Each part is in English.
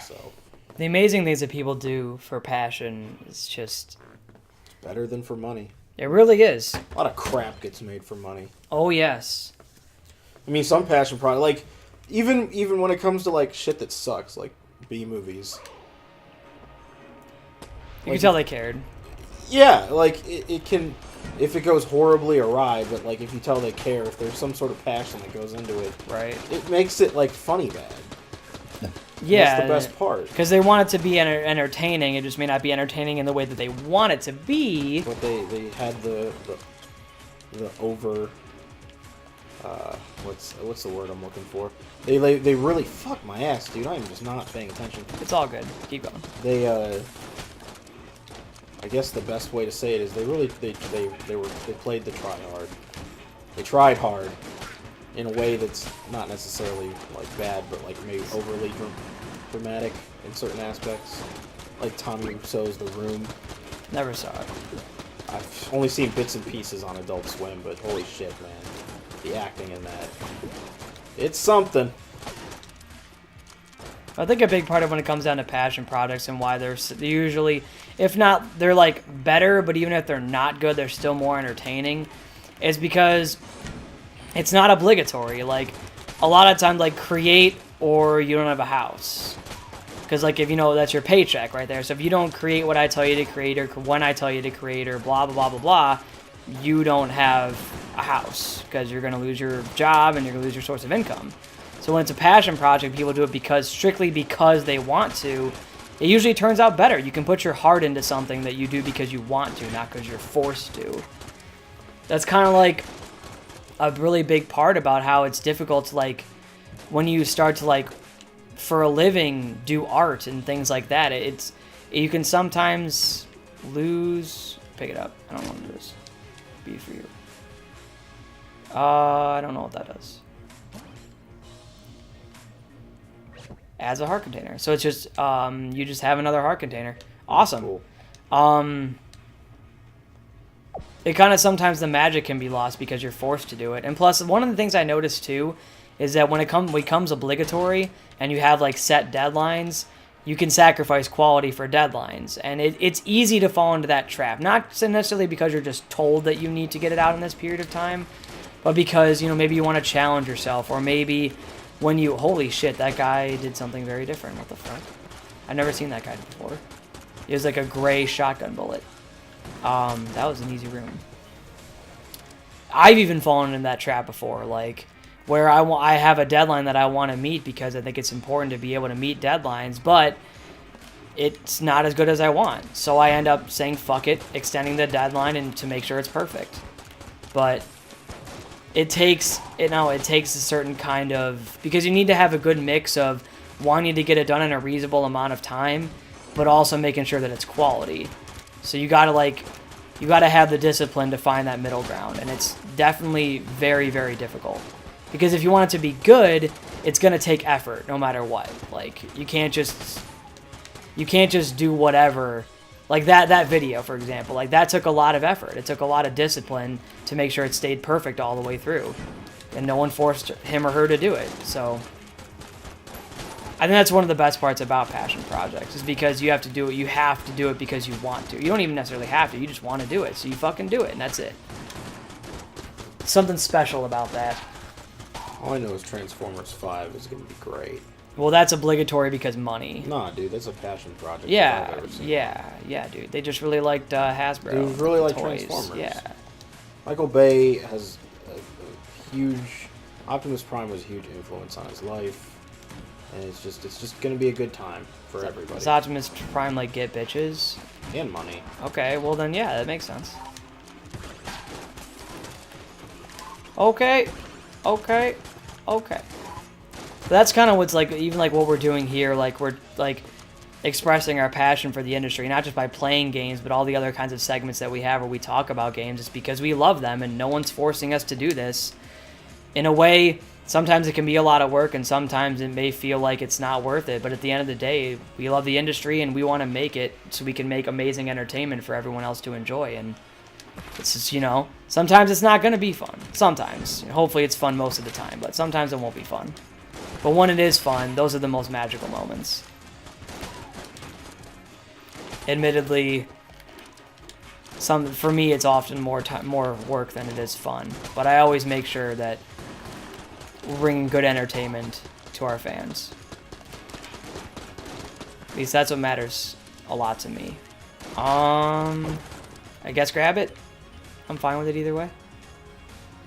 So the amazing things that people do for passion is just better than for money. It really is. A lot of crap gets made for money. Oh yes. I mean, some passion project, like even when it comes to like shit that sucks, like B movies. You can tell they cared. Yeah, like it can, if it goes horribly awry, but like if you tell they care, if there's some sort of passion that goes into it, right? It makes it like funny bad. Yeah, that's the best part. Because they want it to be entertaining. It just may not be entertaining in the way that they want it to be. But they had the over. What's the word I'm looking for? They really fuck my ass, dude. I'm just not paying attention. It's all good. Keep going. They I guess the best way to say it is they played the try hard. They tried hard in a way that's not necessarily like bad, but like maybe overly dramatic in certain aspects. Like Tommy Wiseau's The Room. Never saw it. I've only seen bits and pieces on Adult Swim, but holy shit, man. The acting in that. It's something. I think a big part of when it comes down to passion projects and why they're usually, if not, they're like better, but even if they're not good, they're still more entertaining, is because it's not obligatory. Like, a lot of times, like, create or you don't have a house. Because, like, if you know, that's your paycheck right there. So if you don't create what I tell you to create or when I tell you to create or blah, blah, blah, blah, blah, you don't have a house because you're going to lose your job and you're going to lose your source of income. So when it's a passion project, people do it strictly because they want to. It usually turns out better. You can put your heart into something that you do because you want to, not because you're forced to. That's kind of like a really big part about how it's difficult to, like, when you start to, like, for a living, do art and things like that. You can sometimes lose. Pick it up. I don't want to do this. Be for you. I don't know what that does. Adds a heart container. So it's just, you just have another heart container. Awesome. Cool. It kind of, sometimes the magic can be lost because you're forced to do it. And plus, one of the things I noticed too is that when it becomes obligatory and you have like set deadlines, you can sacrifice quality for deadlines. And it's easy to fall into that trap. Not necessarily because you're just told that you need to get it out in this period of time, but because, you know, maybe you want to challenge yourself, or maybe when you, holy shit, that guy did something very different. What the fuck? I've never seen that guy before. It was like a gray shotgun bullet. That was an easy room. I've even fallen in that trap before, like, where I have a deadline that I want to meet because I think it's important to be able to meet deadlines, but it's not as good as I want. So I end up saying, fuck it, extending the deadline and to make sure it's perfect. But it takes a certain kind of, because you need to have a good mix of wanting to get it done in a reasonable amount of time, but also making sure that it's quality. So you gotta have the discipline to find that middle ground, and it's definitely very, very difficult. Because if you want it to be good, it's gonna take effort no matter what. Like, you can't just do whatever. Like that video, for example, like that took a lot of effort. It took a lot of discipline to make sure it stayed perfect all the way through. And no one forced him or her to do it. So I think that's one of the best parts about passion projects, is because you have to do it. You have to do it because you want to. You don't even necessarily have to. You just want to do it. So you fucking do it, and that's it. Something special about that. All I know is Transformers 5 is going to be great. Well, that's obligatory because money. Nah, dude, that's a passion project. Yeah, dude. They just really liked Hasbro. They really like toys. Transformers. Yeah. Michael Bay has a huge... Optimus Prime was a huge influence on his life. And it's just going to be a good time for everybody. Does Optimus Prime, like, get bitches? And money. Okay, well then, yeah, that makes sense. Okay. So that's kind of what's, like, even like what we're doing here. Like, we're like expressing our passion for the industry, not just by playing games, but all the other kinds of segments that we have where we talk about games. It's because we love them, and no one's forcing us to do this. In a way, sometimes it can be a lot of work, and sometimes it may feel like it's not worth it. But at the end of the day, we love the industry, and we want to make it so we can make amazing entertainment for everyone else to enjoy. And it's just, you know, sometimes it's not going to be fun. Sometimes. Hopefully it's fun most of the time, but sometimes it won't be fun. But when it is fun, those are the most magical moments. Admittedly, for me, it's often more work than it is fun. But I always make sure that we're bringing good entertainment to our fans. At least that's what matters a lot to me. I guess grab it. I'm fine with it either way.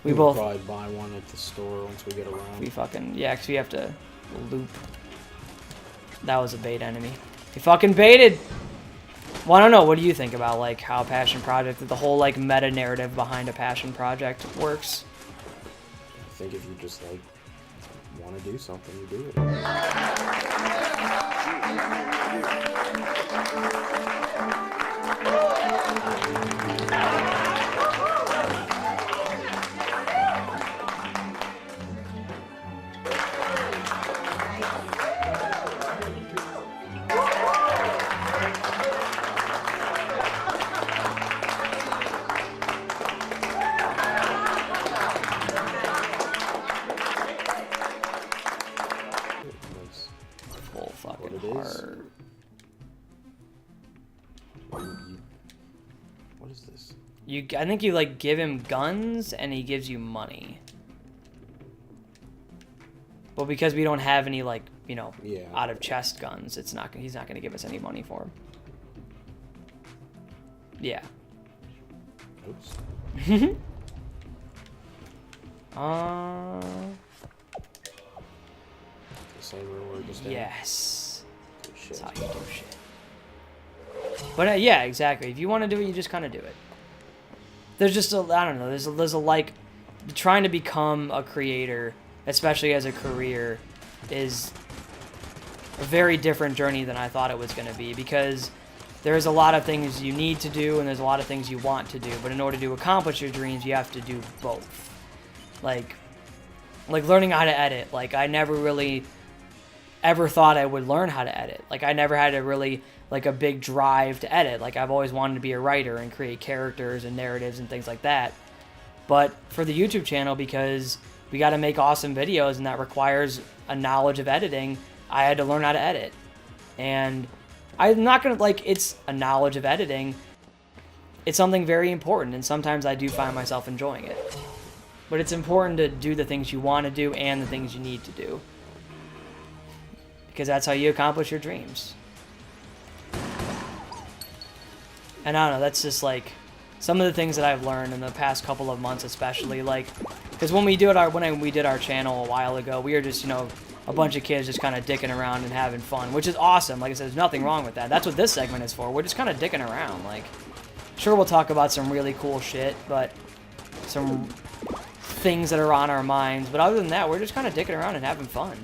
We We'll both probably buy one at the store once we get around. we fucking yeah, 'cause we have to loop. That was a bait enemy. He fucking baited. Well, I don't know. What do you think about like how Passion Project, the whole like meta narrative behind a Passion Project works? I think if you just like want to do something, you do it. That's Full fucking what it is. hard. What is this? I think you like give him guns and he gives you money. But because we don't have any like, you know, Yeah. out of chest guns, he's not going to give us any money for them. Yeah. Oops. The same room we're just in. Yes. Good shit. That's how you do shit. But yeah, exactly. If you want to do it, you just kind of do it. There's just I don't know. There's a like trying to become a creator, especially as a career, is a very different journey than I thought it was going to be, because there's a lot of things you need to do and there's a lot of things you want to do, but in order to accomplish your dreams, you have to do both. Like learning how to edit. Like I never really ever thought I would learn how to edit. Like I never had a really like a big drive to edit. Like I've always wanted to be a writer and create characters and narratives and things like that. But for the YouTube channel, because we got to make awesome videos and that requires a knowledge of editing, I had to learn how to edit. And I'm not going to like, it's a knowledge of editing. It's something very important, and sometimes I do find myself enjoying it. But it's important to do the things you want to do and the things you need to do, because that's how you accomplish your dreams. And I don't know, that's just like some of the things that I've learned in the past couple of months, especially like, because when we did our channel a while ago, we were just, you know, a bunch of kids just kind of dicking around and having fun, which is awesome. Like I said, there's nothing wrong with that. That's what this segment is for. We're just kind of dicking around. Like, sure, we'll talk about some really cool shit, but some things that are on our minds. But other than that, we're just kind of dicking around and having fun.